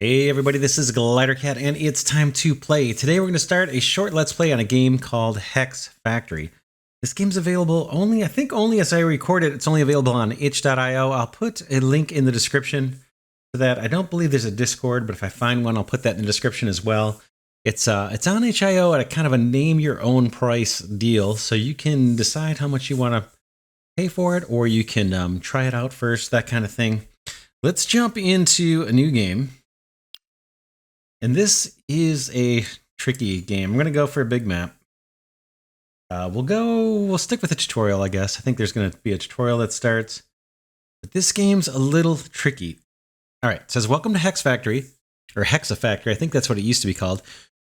Hey everybody, this is Glidercat and it's time to play. Today we're going to start a short let's play on a game called HexFactory. This game's available only, I think only as I record it, it's only available on itch.io. I'll put a link in the description for that. I don't believe there's a Discord, but if I find one, I'll put that in the description as well. It's on itch.io at a kind of a name your own price deal, so you can decide how much you want to pay for it, or you can try it out first, that kind of thing. Let's jump into a new game. And this is a tricky game. I'm going to go for a big map. We'll stick with the tutorial, I guess. I think there's going to be a tutorial that starts. But this game's a little tricky. All right, it says, welcome to HexFactory, or HexFactory. I think that's what it used to be called.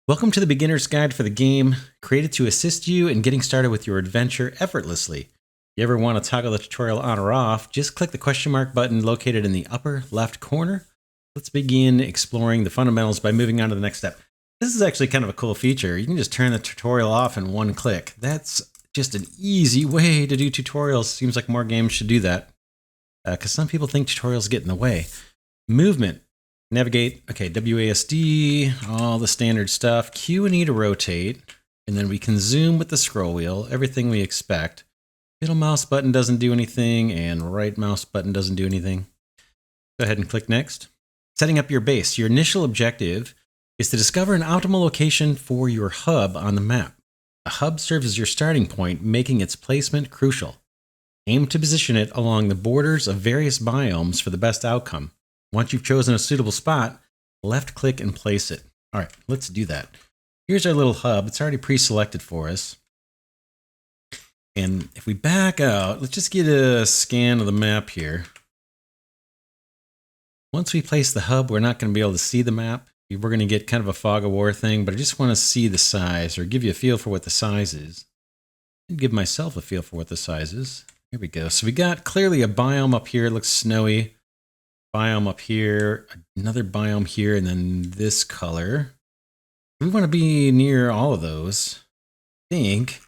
Welcome to the beginner's guide for the game, created to assist you in getting started with your adventure effortlessly. If you ever want to toggle the tutorial on or off, just click the question mark button located in the upper left corner. Let's begin exploring the fundamentals by moving on to the next step. This is actually kind of a cool feature. You can just turn the tutorial off in one click. That's just an easy way to do tutorials. Seems like more games should do that, because some people think tutorials get in the way. Movement. Navigate. Okay, WASD, all the standard stuff. Q and E to rotate. And then we can zoom with the scroll wheel. Everything we expect. Middle mouse button doesn't do anything, and right mouse button doesn't do anything. Go ahead and click next. Setting up your base. Your initial objective is to discover an optimal location for your hub on the map. The hub serves as your starting point, making its placement crucial. Aim to position it along the borders of various biomes for the best outcome. Once you've chosen a suitable spot, left-click and place it. All right, let's do that. Here's our little hub. It's already pre-selected for us. And if we back out, let's just get a scan of the map here. Once we place the hub, we're not going to be able to see the map. We're going to get kind of a fog of war thing, but I just want to see the size, or give you a feel for what the size is. And give myself a feel for what the size is. Here we go. So we got clearly a biome up here. It looks snowy. Biome up here. Another biome here, and then this color. We want to be near all of those. I think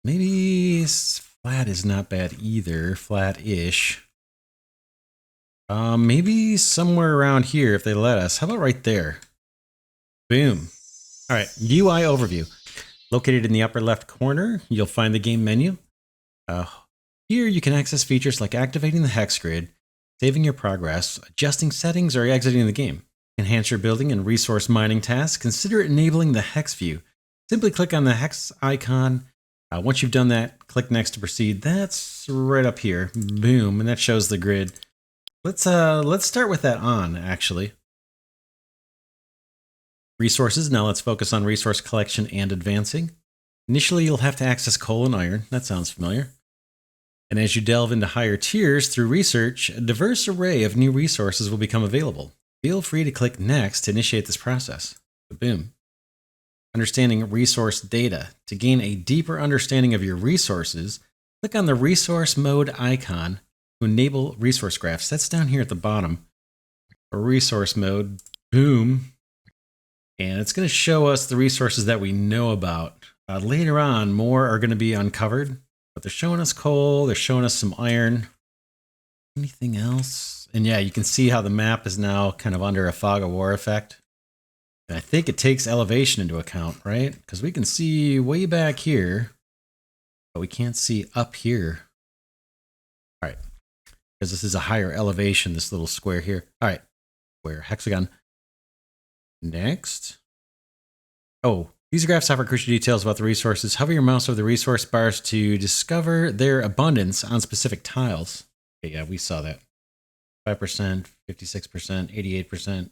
maybe flat is not bad either. Flat-ish. Maybe somewhere around here if they let us. How about right there? Boom. All right, UI overview. Located in the upper left corner, you'll find the game menu. Here you can access features like activating the hex grid, saving your progress, adjusting settings, or exiting the game. Enhance your building and resource mining tasks. Consider enabling the hex view. Simply click on the hex icon. Once you've done that, click next to proceed. That's right up here. Boom, and that shows the grid. Let's start with that on, actually. Resources. Now let's focus on resource collection and advancing. Initially, you'll have to access coal and iron. That sounds familiar. And as you delve into higher tiers through research, a diverse array of new resources will become available. Feel free to click next to initiate this process. Boom. Understanding resource data. To gain a deeper understanding of your resources, click on the resource mode icon to enable resource graphs. That's down here at the bottom. For resource mode, boom. And it's going to show us the resources that we know about. Later on, more are going to be uncovered, but they're showing us coal, they're showing us some iron. Anything else? And yeah, you can see how the map is now kind of under a fog of war effect. And I think it takes elevation into account, right? Because we can see way back here, but we can't see up here. All right. Because this is a higher elevation, this little square here. All right, square, hexagon. Next. Oh, these graphs offer crucial details about the resources. Hover your mouse over the resource bars to discover their abundance on specific tiles. Okay, yeah, we saw that. 5%, 56%, 88%.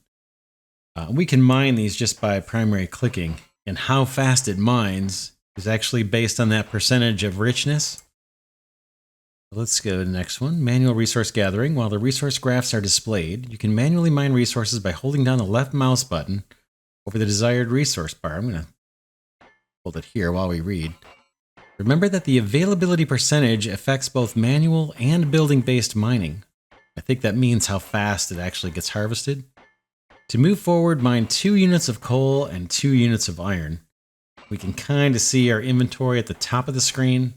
We can mine these just by primary clicking, and how fast it mines is actually based on that percentage of richness. Let's go to the next one. Manual resource gathering. While the resource graphs are displayed, you can manually mine resources by holding down the left mouse button over the desired resource bar. I'm going to hold it here while we read. Remember that the availability percentage affects both manual and building-based mining. I think that means how fast it actually gets harvested. To move forward, mine 2 units of coal and 2 units of iron. We can kind of see our inventory at the top of the screen.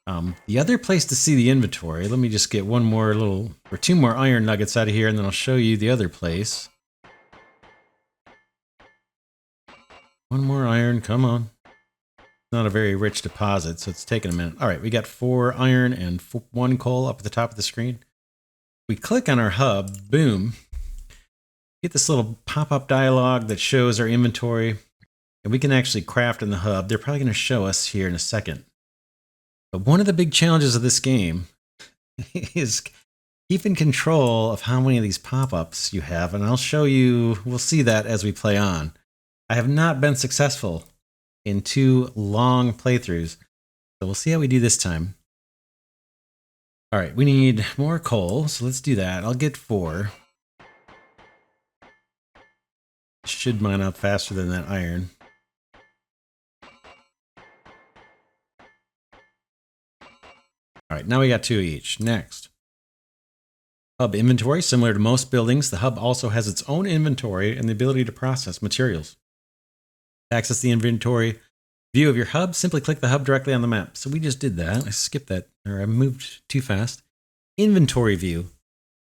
The other place to see the inventory, let me just get one more little, or two more iron nuggets out of here, and then I'll show you the other place. One more iron, come on. Not a very rich deposit, so it's taking a minute. All right, we got 4 iron and 1 coal up at the top of the screen. We click on our hub, boom. Get this little pop-up dialog that shows our inventory, and we can actually craft in the hub. They're probably going to show us here in a second. But one of the big challenges of this game is keeping control of how many of these pop-ups you have, and I'll show you, we'll see that as we play on. I have not been successful in 2 long playthroughs, so we'll see how we do this time. All right, we need more coal, so let's do that. I'll get 4. Should mine up faster than that iron. All right, now we got 2 each. Next. Hub inventory. Similar to most buildings, the hub also has its own inventory and the ability to process materials. To access the inventory view of your hub, simply click the hub directly on the map. So we just did that. I skipped that, or I moved too fast. Inventory view.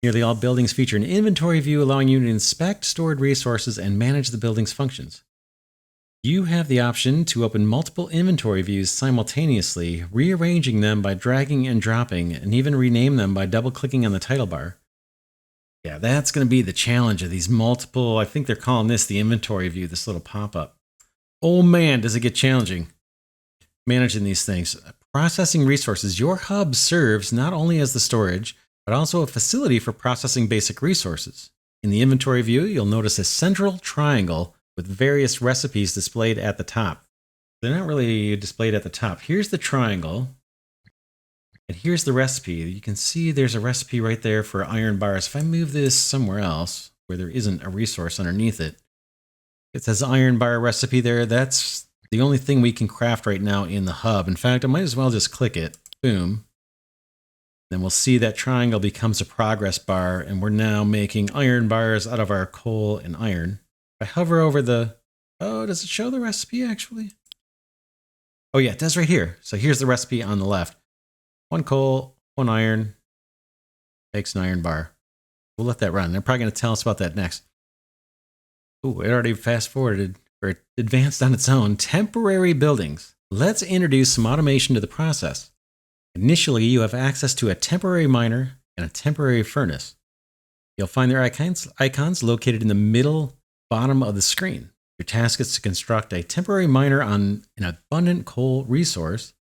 Nearly all buildings feature an inventory view allowing you to inspect stored resources and manage the building's functions. You have the option to open multiple inventory views simultaneously, rearranging them by dragging and dropping, and even rename them by double-clicking on the title bar. Yeah, that's going to be the challenge of these multiple, I think they're calling this the inventory view, this little pop-up. Oh man, does it get challenging managing these things. Processing resources. Your hub serves not only as the storage, but also a facility for processing basic resources. In the inventory view, you'll notice a central triangle with various recipes displayed at the top. They're not really displayed at the top. Here's the triangle, and here's the recipe. You can see there's a recipe right there for iron bars. If I move this somewhere else where there isn't a resource underneath it, it says iron bar recipe there. That's the only thing we can craft right now in the hub. In fact, I might as well just click it. Boom. Then we'll see that triangle becomes a progress bar, and we're now making iron bars out of our coal and iron. If I hover over the... Oh, does it show the recipe actually? Oh yeah, it does right here. So here's the recipe on the left. 1 coal, 1 iron, makes an iron bar. We'll let that run. They're probably going to tell us about that next. Oh, it already fast forwarded, or advanced on its own. Temporary buildings. Let's introduce some automation to the process. Initially, you have access to a temporary miner and a temporary furnace. You'll find their icons located in the middle bottom of the screen. Your task is to construct a temporary miner on an abundant coal resource.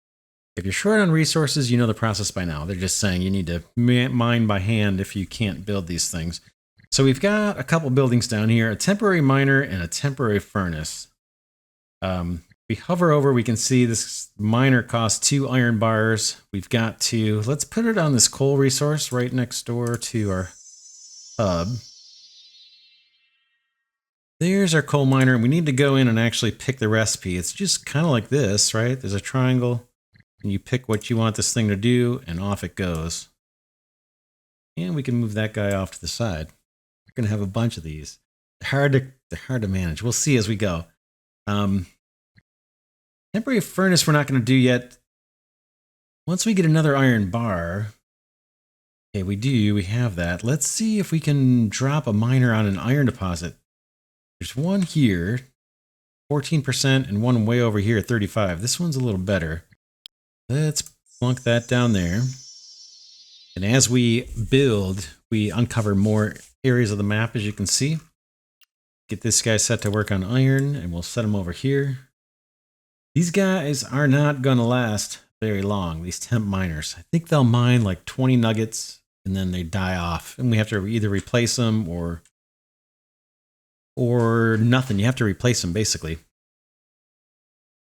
If you're short on resources, you know the process by now. They're just saying you need to mine by hand if you can't build these things. So we've got a couple buildings down here, a temporary miner and a temporary furnace. We hover over, we can see this miner costs 2 iron bars. We've got to, let's put it on this coal resource right next door to our hub. There's our coal miner, and we need to go in and actually pick the recipe. It's just kind of like this, right? There's a triangle, and you pick what you want this thing to do, and off it goes. And we can move that guy off to the side. We're going to have a bunch of these. They're hard to manage. We'll see as we go. Temporary furnace we're not going to do yet. Once we get another iron bar, okay, we have that. Let's see if we can drop a miner on an iron deposit. There's one here, 14%, and one way over here, 35%. This one's a little better. Let's plunk that down there. And as we build, we uncover more areas of the map, as you can see. Get this guy set to work on iron, and we'll set him over here. These guys are not going to last very long, these temp miners. I think they'll mine like 20 nuggets, and then they die off. And we have to either replace them or nothing. You have to replace them, basically.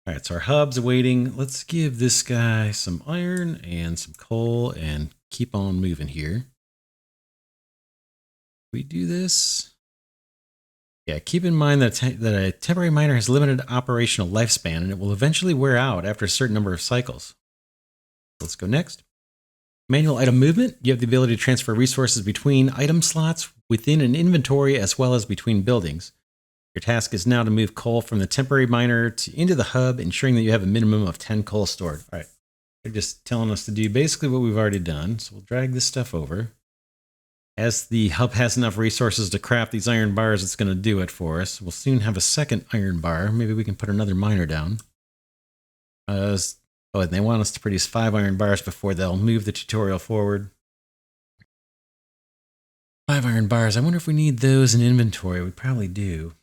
All right, so our hub's waiting. Let's give this guy some iron and some coal and keep on moving here. We do this. Yeah, keep in mind that a temporary miner has limited operational lifespan, and it will eventually wear out after a certain number of cycles. Let's go next. Manual item movement. You have the ability to transfer resources between item slots within an inventory as well as between buildings. Your task is now to move coal from the temporary miner into the hub, ensuring that you have a minimum of 10 coal stored. All right, They're just telling us to do basically what we've already done. So we'll drag this stuff over. As the hub has enough resources to craft these iron bars, it's going to do it for us. We'll soon have a second iron bar. Maybe we can put another miner down. Oh, and they want us to produce 5 iron bars before they'll move the tutorial forward. 5 iron bars. I wonder if we need those in inventory. We probably do.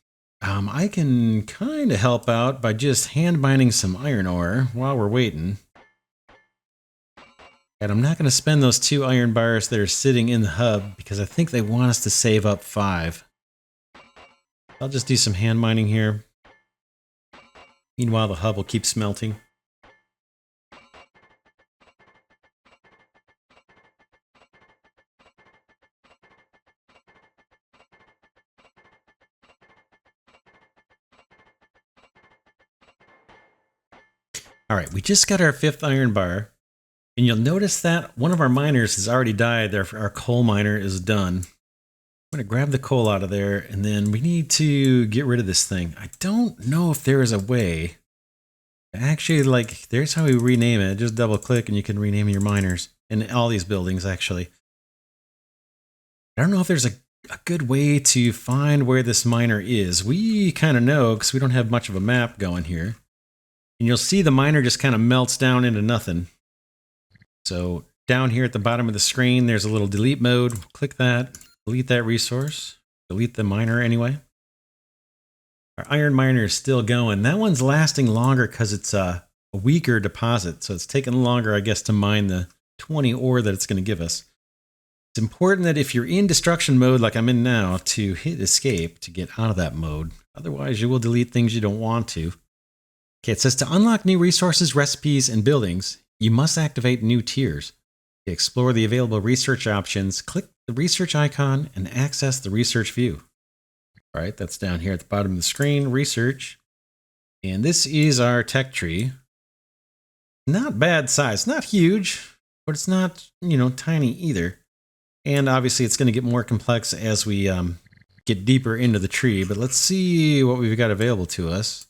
I can kind of help out by just hand mining some iron ore while we're waiting. And I'm not going to spend those 2 iron bars that are sitting in the hub because I think they want us to save up 5. I'll just do some hand mining here. Meanwhile, the hub will keep smelting. All right, we just got our 5th iron bar. And you'll notice that one of our miners has already died. Our coal miner is done. I'm going to grab the coal out of there, and then we need to get rid of this thing. I don't know if there is a way. Actually, like, there's how we rename it. Just double click and you can rename your miners. In all these buildings, actually. I don't know if there's a good way to find where this miner is. We kind of know because we don't have much of a map going here. And you'll see the miner just kind of melts down into nothing. So down here at the bottom of the screen, there's a little delete mode. Click that, delete that resource, delete the miner anyway. Our iron miner is still going. That one's lasting longer because it's a weaker deposit. So it's taking longer, I guess, to mine the 20 ore that it's going to give us. It's important that if you're in destruction mode like I'm in now, to hit escape to get out of that mode. Otherwise, you will delete things you don't want to. Okay, it says to unlock new resources, recipes, and buildings, you must activate new tiers. To explore the available research options, click the research icon and access the research view. All right, that's down here at the bottom of the screen, research. And this is our tech tree. Not bad size, not huge, but it's not, tiny either. And obviously it's going to get more complex as we get deeper into the tree, but let's see what we've got available to us.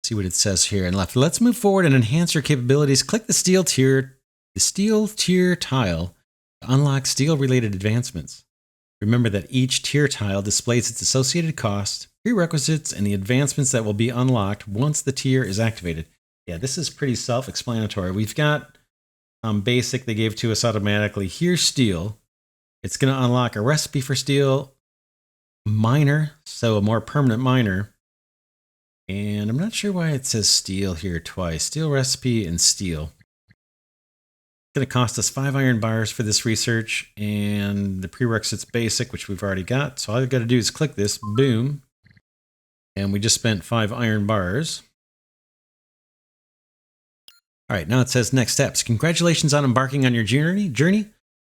See what it says here and left. Let's move forward and enhance your capabilities. Click the steel tier tile to unlock steel-related advancements. Remember that each tier tile displays its associated cost, prerequisites, and the advancements that will be unlocked once the tier is activated. Yeah, this is pretty self-explanatory. We've got basic they gave to us automatically. Here's steel. It's going to unlock a recipe for steel, miner, so a more permanent miner. And I'm not sure why it says steel here twice. Steel recipe and steel. It's going to cost us 5 iron bars for this research, and the prerequisites basic, which we've already got. So all I've got to do is click this, boom, and we just spent 5 iron bars. All right, now it says next steps. Congratulations on embarking on your journey.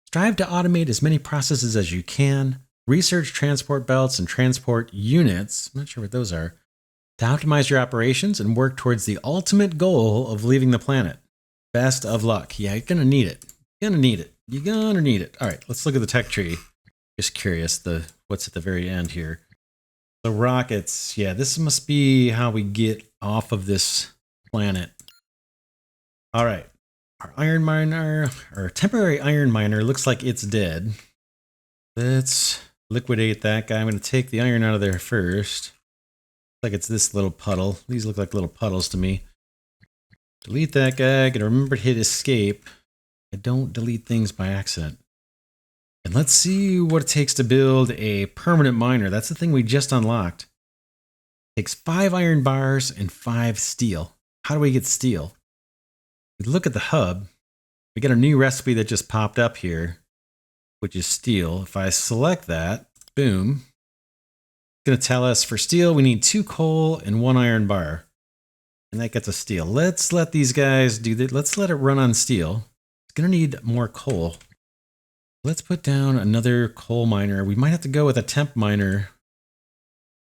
Strive to automate as many processes as you can. Research transport belts and transport units. I'm not sure what those are. To optimize your operations and work towards the ultimate goal of leaving the planet. Best of luck. Yeah, you're going to need it. You're going to need it. You're going to need it. All right, let's look at the tech tree. Just curious, what's at the very end here. The rockets. Yeah, this must be how we get off of this planet. All right. Our iron miner, our temporary iron miner, looks like it's dead. Let's liquidate that guy. I'm going to take the iron out of there first. Like it's this little puddle. These look like little puddles to me. Delete that guy. Gotta remember to hit escape. I don't delete things by accident. And let's see what it takes to build a permanent miner. That's the thing we just unlocked. It takes 5 iron bars and 5 steel. How do we get steel? We look at the hub. We got a new recipe that just popped up here, which is steel. If I select that, boom. Going to tell us for steel, we need 2 coal and 1 iron bar. And that gets us steel. Let's let these guys do that. Let's let it run on steel. It's going to need more coal. Let's put down another coal miner. We might have to go with a temp miner.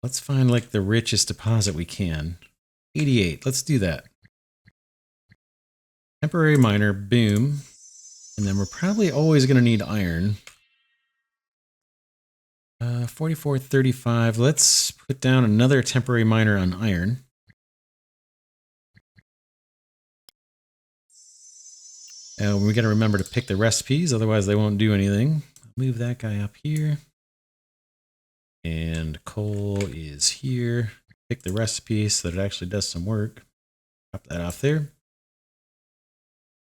Let's find like the richest deposit we can. 88. Let's do that. Temporary miner, boom. And then we're probably always going to need iron. 4435. Let's put down another temporary miner on iron. And we got to remember to pick the recipes, otherwise they won't do anything. Move that guy up here. And coal is here. Pick the recipe so that it actually does some work. Drop that off there.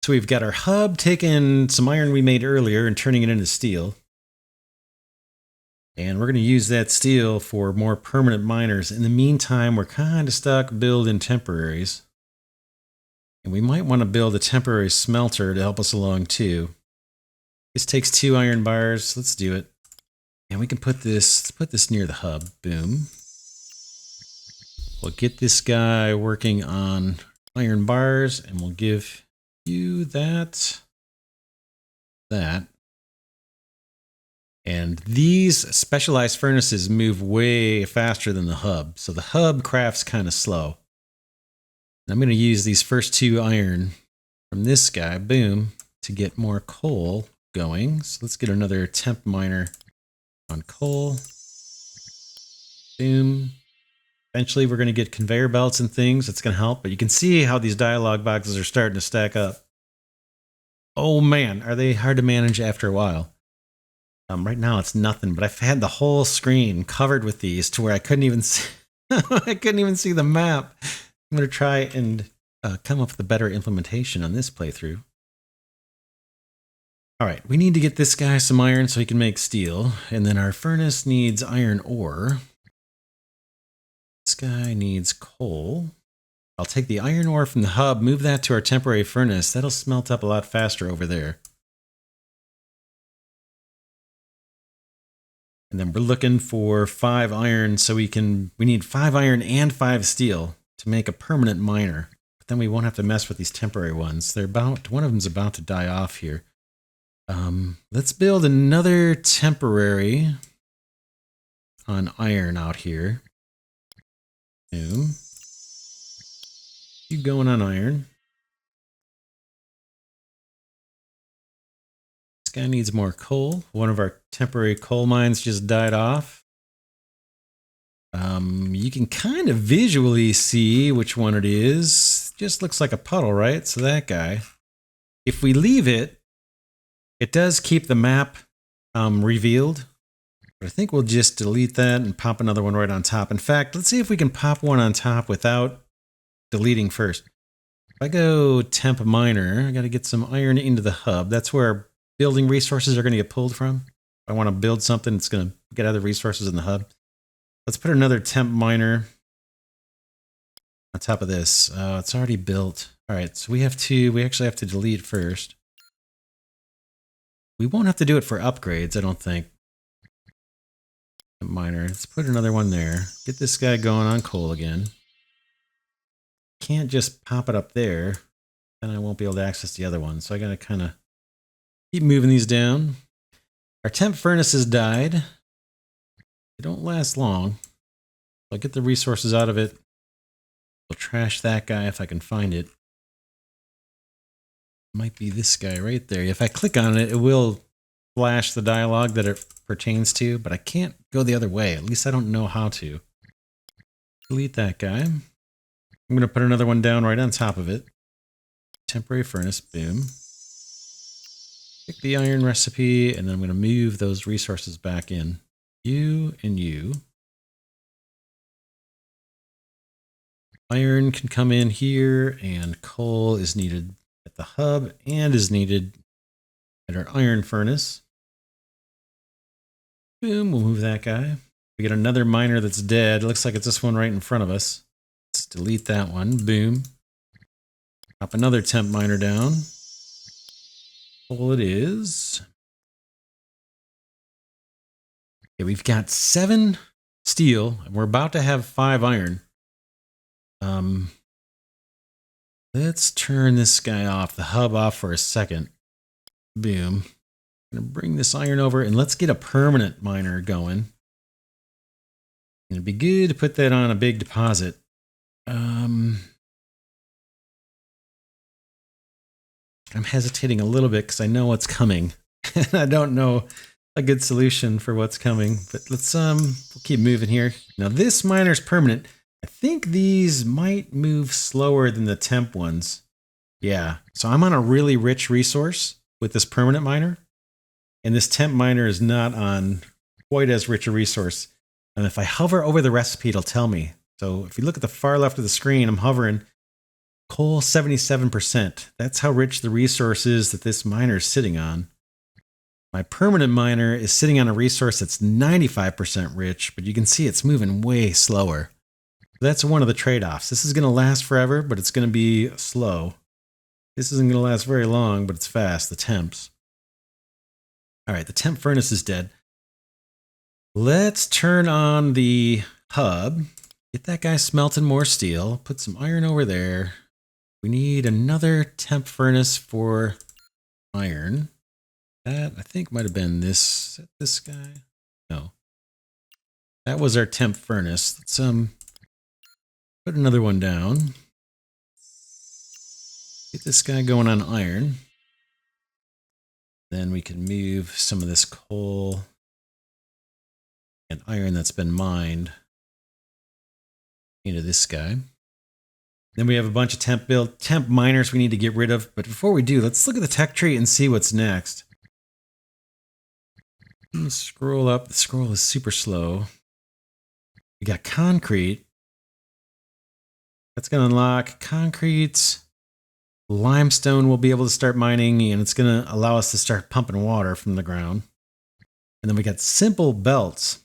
So we've got our hub taking some iron we made earlier and turning it into steel. And we're going to use that steel for more permanent miners. In the meantime, we're kind of stuck building temporaries. And we might want to build a temporary smelter to help us along too. This takes 2 iron bars. Let's do it. And we can put this, let's put this near the hub. Boom. We'll get this guy working on iron bars and we'll give you that. And these specialized furnaces move way faster than the hub. So the hub crafts kind of slow. I'm going to use these first 2 iron from this guy, boom, to get more coal going. So let's get another temp miner on coal. Boom. Eventually we're going to get conveyor belts and things. That's going to help. But you can see how these dialog boxes are starting to stack up. Oh man, are they hard to manage after a while. Right now it's nothing, but I've had the whole screen covered with these to where I couldn't even see, I couldn't even see the map. I'm going to try and come up with a better implementation on this playthrough. All right, we need to get this guy some iron so he can make steel. And then our furnace needs iron ore. This guy needs coal. I'll take the iron ore from the hub, move that to our temporary furnace. That'll smelt up a lot faster over there. And then we're looking for 5 iron so we need 5 iron and 5 steel to make a permanent miner. But then we won't have to mess with these temporary ones. One of them's about to die off here. Let's build another temporary on iron out here. Boom. Keep going on iron. This guy needs more coal. One of our temporary coal mines just died off. You can kind of visually see which one it is. Just looks like a puddle, right? So that guy. If we leave it, it does keep the map revealed. But I think we'll just delete that and pop another one right on top. In fact, let's see if we can pop one on top without deleting first. If I go temp miner, I got to get some iron into the hub. That's where our building resources are going to get pulled from. If I want to build something, it's going to get other resources in the hub. Let's put another temp miner on top of this. It's already built. All right, so we actually have to delete first. We won't have to do it for upgrades, I don't think. Miner. Let's put another one there. Get this guy going on coal again. Can't just pop it up there. Then I won't be able to access the other one. So I gotta kind of keep moving these down. Our temp furnaces died. They don't last long. I'll get the resources out of it. I'll trash that guy if I can find it. Might be this guy right there. If I click on it, it will flash the dialogue that it pertains to, but I can't go the other way. At least I don't know how to. Delete that guy. I'm going to put another one down right on top of it. Temporary furnace, boom. Pick the iron recipe, and then I'm going to move those resources back in. You and you. Iron can come in here, and coal is needed at the hub and is needed at our iron furnace. Boom, we'll move that guy. We get another miner that's dead. It looks like it's this one right in front of us. Let's delete that one. Boom. Drop another temp miner down. Coal it is. Okay, we've got 7 steel, and we're about to have 5 iron. Let's turn this guy off, the hub off for a second. Boom. I'm gonna bring this iron over and let's get a permanent miner going. And it'd be good to put that on a big deposit. I'm hesitating a little bit because I know what's coming. I don't know a good solution for what's coming, but let's we'll keep moving here. Now this miner's permanent. I think these might move slower than the temp ones. Yeah. So I'm on a really rich resource with this permanent miner. And this temp miner is not on quite as rich a resource. And if I hover over the recipe, it'll tell me. So if you look at the far left of the screen, I'm hovering coal 77%. That's how rich the resource is that this miner is sitting on. My permanent miner is sitting on a resource that's 95% rich, but you can see it's moving way slower. That's one of the trade-offs. This is going to last forever, but it's going to be slow. This isn't going to last very long, but it's fast, the temps. All right, the temp furnace is dead. Let's turn on the hub. Get that guy smelting more steel. Put some iron over there. We need another temp furnace for iron. That, I think, might have been this guy. No. That was our temp furnace. Let's put another one down. Get this guy going on iron. Then we can move some of this coal and iron that's been mined into this guy. Then we have a bunch of temp miners we need to get rid of. But before we do, let's look at the tech tree and see what's next. Let's scroll up. The scroll is super slow. We got concrete. That's going to unlock concrete. Limestone we'll be able to start mining, and it's going to allow us to start pumping water from the ground. And then we got simple belts.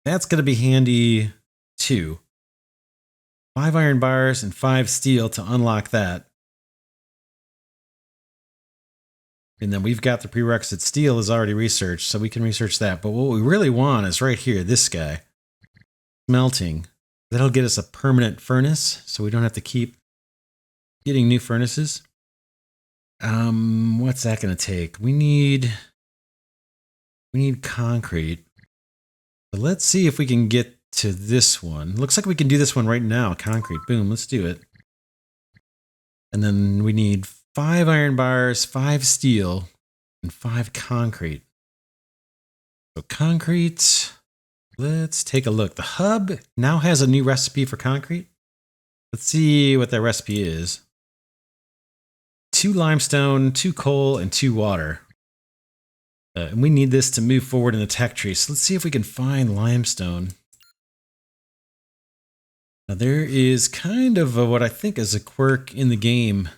That's going to be handy too. 5 iron bars and 5 steel to unlock that. And then we've got the prerequisite steel is already researched, so we can research that. But what we really want is right here, this guy. Smelting. That'll get us a permanent furnace, so we don't have to keep getting new furnaces. What's that going to take? We need concrete. So let's see if we can get to this one. Looks like we can do this one right now. Concrete. Boom. Let's do it. And then we need 5 iron bars, 5 steel, and 5 concrete. So concrete. Let's take a look. The hub now has a new recipe for concrete. Let's see what that recipe is. 2 limestone, 2 coal, and 2 water. And we need this to move forward in the tech tree. So let's see if we can find limestone. Now there is kind of what I think is a quirk in the game.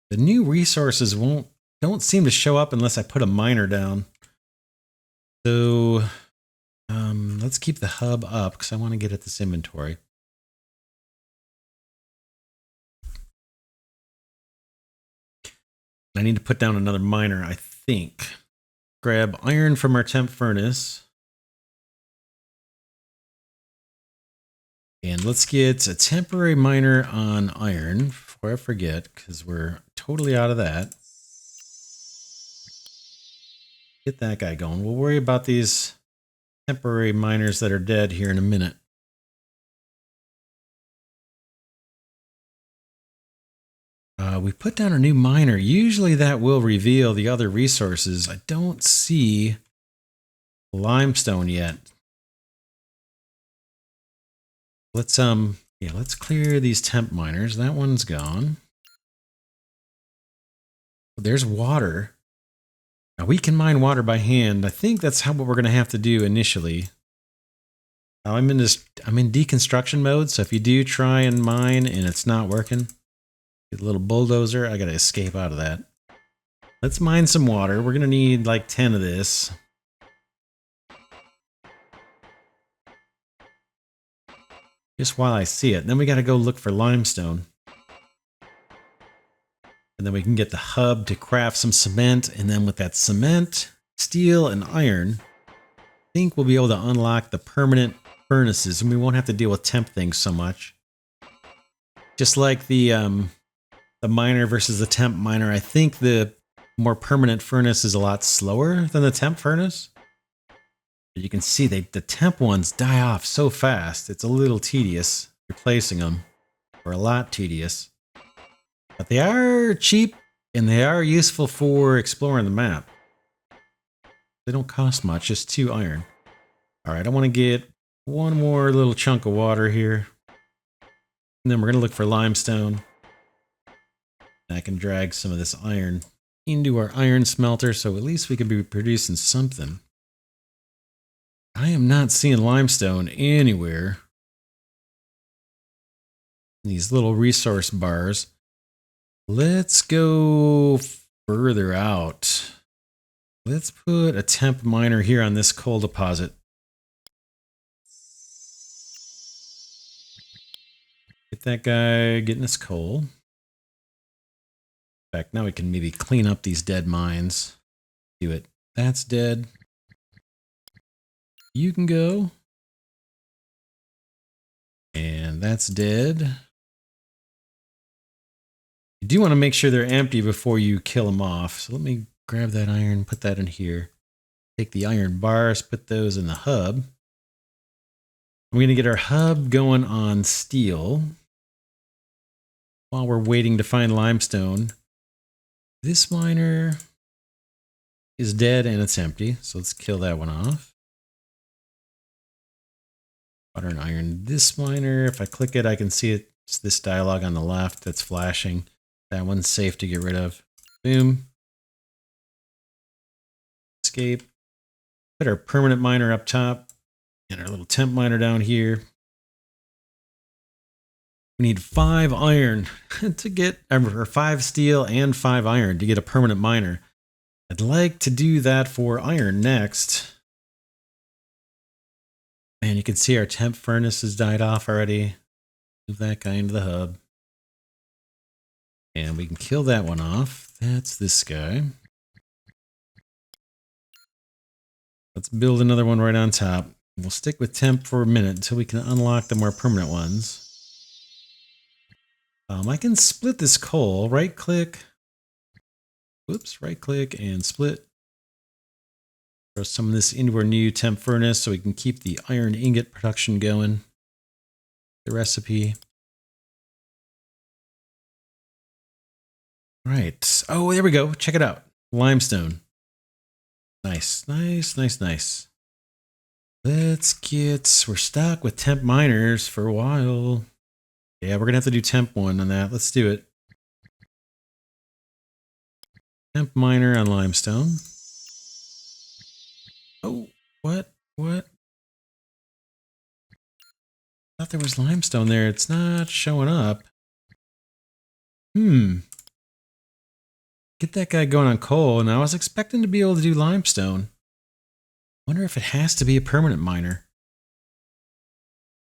The new resources don't seem to show up unless I put a miner down. So let's keep the hub up because I want to get at this inventory. I need to put down another miner, I think. Grab iron from our temp furnace. And let's get a temporary miner on iron before I forget, because we're totally out of that. Get that guy going. We'll worry about these temporary miners that are dead here in a minute. We put down a new miner. Usually that will reveal the other resources. I don't see limestone yet. Let's clear these temp miners. That one's gone. There's water. Now we can mine water by hand. I think that's what we're going to have to do initially. Now I'm in deconstruction mode, so if you do try and mine and it's not working, get a little bulldozer. I got to escape out of that. Let's mine some water. We're going to need like 10 of this. Just while I see it. Then we got to go look for limestone. And then we can get the hub to craft some cement. And then with that cement, steel, and iron, I think we'll be able to unlock the permanent furnaces. And we won't have to deal with temp things so much. Just like the miner versus the temp miner, I think the more permanent furnace is a lot slower than the temp furnace. But you can see the temp ones die off so fast. It's a little tedious replacing them, or a lot tedious. But they are cheap and they are useful for exploring the map. They don't cost much, just 2 iron. All right, I want to get one more little chunk of water here. And then we're going to look for limestone. And I can drag some of this iron into our iron smelter, so at least we can be producing something. I am not seeing limestone anywhere. These little resource bars. Let's go further out. Let's put a temp miner here on this coal deposit. Get that guy getting us coal. In fact, now we can maybe clean up these dead mines. Do it. That's dead. You can go. And that's dead. You do want to make sure they're empty before you kill them off. So let me grab that iron, put that in here. Take the iron bars, put those in the hub. We're going to get our hub going on steel. While we're waiting to find limestone. This miner is dead and it's empty. So let's kill that one off. Water and iron. This miner, if I click it, I can see it. It's this dialog on the left that's flashing. That one's safe to get rid of. Boom. Escape. Put our permanent miner up top and our little temp miner down here. We need 5 iron to get, or 5 steel and 5 iron to get a permanent miner. I'd like to do that for iron next. And you can see our temp furnace has died off already. Move that guy into the hub. And we can kill that one off. That's this guy. Let's build another one right on top. We'll stick with temp for a minute until we can unlock the more permanent ones. I can split this coal. Right click. Whoops, right click and split. Throw some of this into our new temp furnace so we can keep the iron ingot production going. The recipe. Right. Oh, there we go. Check it out. Limestone. Nice, nice, nice, nice. Let's get, we're stuck with temp miners for a while. Yeah, we're going to have to do temp one on that. Let's do it. Temp miner on limestone. Oh, what? What? I thought there was limestone there. It's not showing up. Get that guy going on coal, and I was expecting to be able to do limestone. Wonder if it has to be a permanent miner.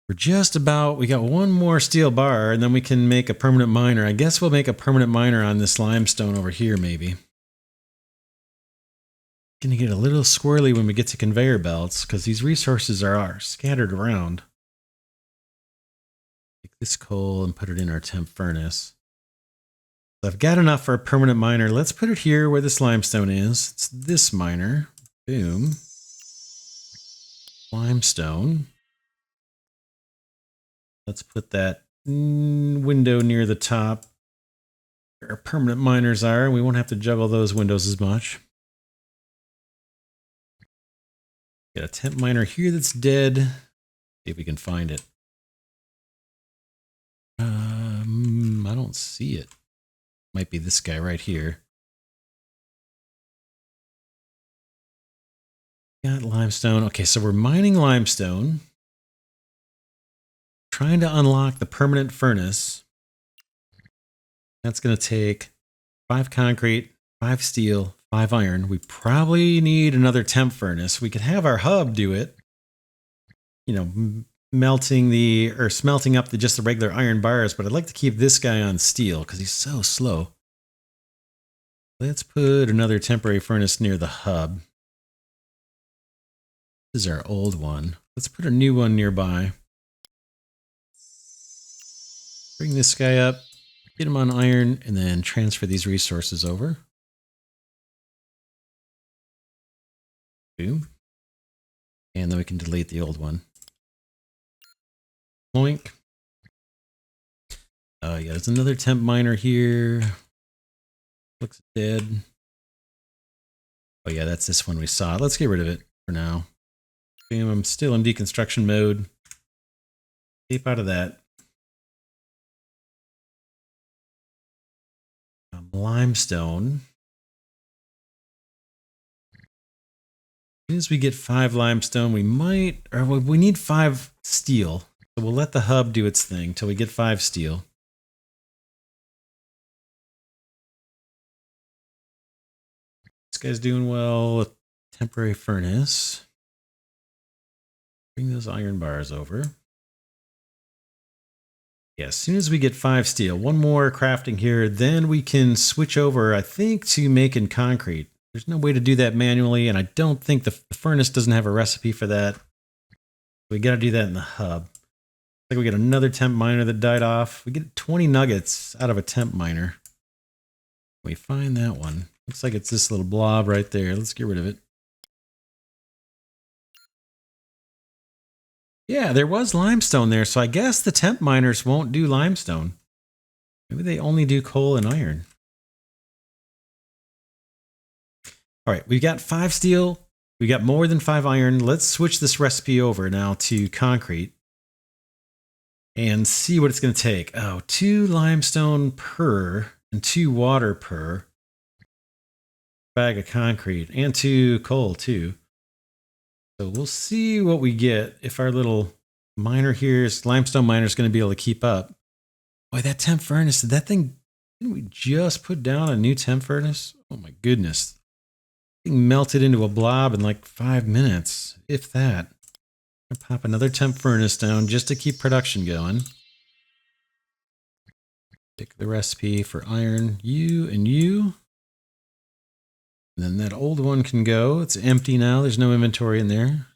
We're just about, we got one more steel bar, and then we can make a permanent miner. I guess we'll make a permanent miner on this limestone over here, maybe. Gonna get a little squirrely when we get to conveyor belts, because these resources are scattered around. Take this coal and put it in our temp furnace. I've got enough for a permanent miner. Let's put it here where this limestone is. It's this miner. Boom. Limestone. Let's put that window near the top where our permanent miners are. We won't have to juggle those windows as much. Got a temp miner here that's dead. See if we can find it. I don't see it. Might be this guy right here. Got limestone. Okay, so we're mining limestone. Trying to unlock the permanent furnace. That's going to take 5 concrete, 5 steel, 5 iron. We probably need another temp furnace. We could have our hub do it. You know, smelting up just the regular iron bars, but I'd like to keep this guy on steel because he's so slow. Let's put another temporary furnace near the hub. This is our old one. Let's put a new one nearby. Bring this guy up, get him on iron, and then transfer these resources over. Boom. And then we can delete the old one. Boink. Oh yeah, there's another temp miner here. Looks dead. Oh yeah, that's this one we saw. Let's get rid of it for now. Boom, I'm still in deconstruction mode. Escape out of that. limestone. As soon as we get 5 limestone, we need 5 steel. So we'll let the hub do its thing till we get 5 steel. This guy's doing well. Temporary furnace. Bring those iron bars over. Yeah, as soon as we get 5 steel, one more crafting here, then we can switch over, I think, to making concrete. There's no way to do that manually, and I don't think the furnace doesn't have a recipe for that. We got to do that in the hub. Looks like we get another temp miner that died off. We get 20 nuggets out of a temp miner. We find that one. Looks like it's this little blob right there. Let's get rid of it. Yeah, there was limestone there, so I guess the temp miners won't do limestone. Maybe they only do coal and iron. All right, we got 5 steel. We got more than 5 iron. Let's switch this recipe over now to concrete and see what it's going to take. Oh, 2 limestone per and 2 water per bag of concrete and 2 coal too. So we'll see what we get if our little miner here, limestone miner, is going to be able to keep up. Boy, that temp furnace, didn't we just put down a new temp furnace? Oh my goodness. Thing melted into a blob in like 5 minutes, if that. I'll pop another temp furnace down just to keep production going. Pick the recipe for iron, you and you. And then that old one can go. It's empty now. There's no inventory in there.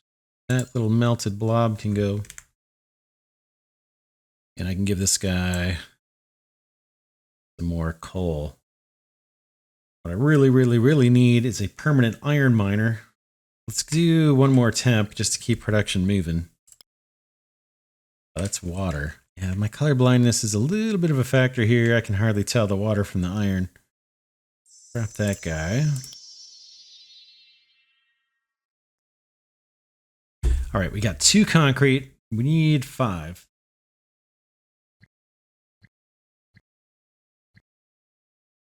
That little melted blob can go. And I can give this guy some more coal. What I really, really, really need is a permanent iron miner. Let's do one more temp just to keep production moving. Oh, that's water. Yeah, my color blindness is a little bit of a factor here. I can hardly tell the water from the iron. Drop that guy. All right, we got 2 concrete. We need 5.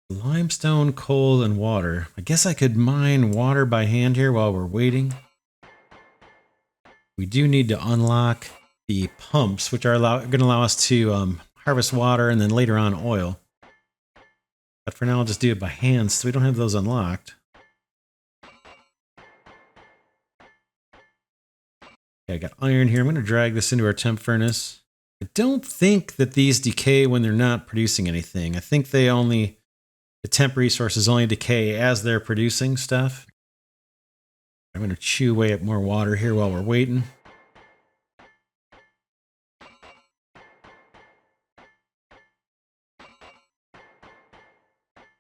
Limestone, coal, and water. I guess I could mine water by hand here while we're waiting. We do need to unlock the pumps, which are going to allow us to harvest water and then later on oil. But for now, I'll just do it by hand so we don't have those unlocked. I got iron here. I'm going to drag this into our temp furnace. I don't think that these decay when they're not producing anything. I think the temp resources only decay as they're producing stuff. I'm going to chew away at more water here while we're waiting.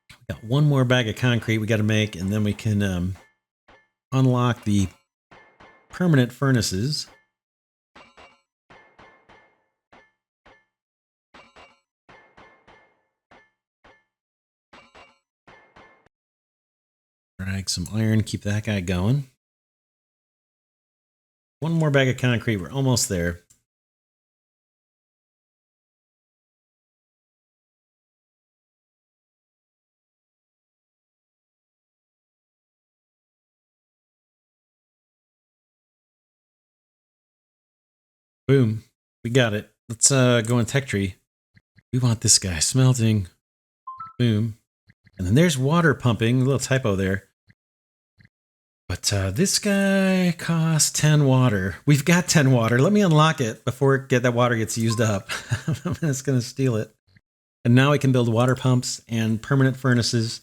We got one more bag of concrete we got to make, and then we can unlock the permanent furnaces. Drag some iron, keep that guy going. One more bag of concrete, we're almost there. Boom, we got it. Let's go in tech tree. We want this guy smelting. Boom. And then there's water pumping, a little typo there. But this guy costs 10 water. We've got 10 water. Let me unlock it before that water gets used up. I'm just going to steal it. And now we can build water pumps and permanent furnaces.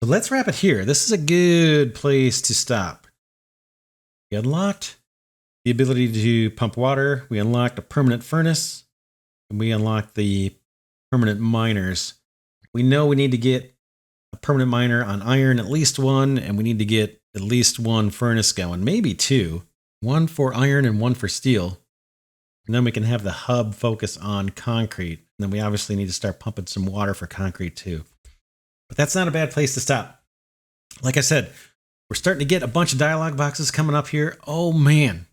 So let's wrap it here. This is a good place to stop. We unlocked the ability to pump water. We unlocked a permanent furnace. And we unlocked the permanent miners. We know we need to get a permanent miner on iron, at least 1, and we need to get at least 1 furnace going, maybe 2. 1 for iron and 1 for steel. And then we can have the hub focus on concrete. And then we obviously need to start pumping some water for concrete too. But that's not a bad place to stop. Like I said, we're starting to get a bunch of dialogue boxes coming up here. Oh man.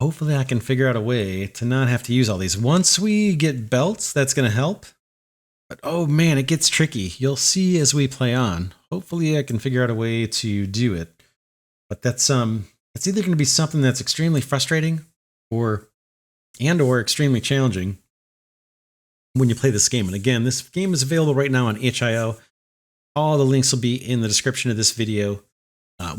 Hopefully I can figure out a way to not have to use all these. Once we get belts, that's going to help. But oh man, it gets tricky. You'll see as we play on. Hopefully I can figure out a way to do it. But that's it's either going to be something that's extremely frustrating or extremely challenging when you play this game. And again, this game is available right now on itch.io. All the links will be in the description of this video.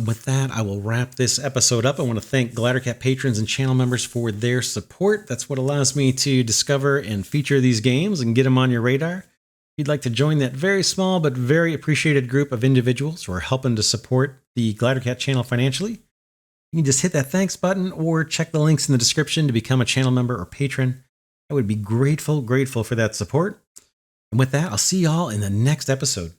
With that, I will wrap this episode up. I want to thank Glidercat patrons and channel members for their support. That's what allows me to discover and feature these games and get them on your radar. If you'd like to join that very small but very appreciated group of individuals who are helping to support the Glidercat channel financially, you can just hit that thanks button or check the links in the description to become a channel member or patron. I would be grateful for that support. And with that, I'll see y'all in the next episode.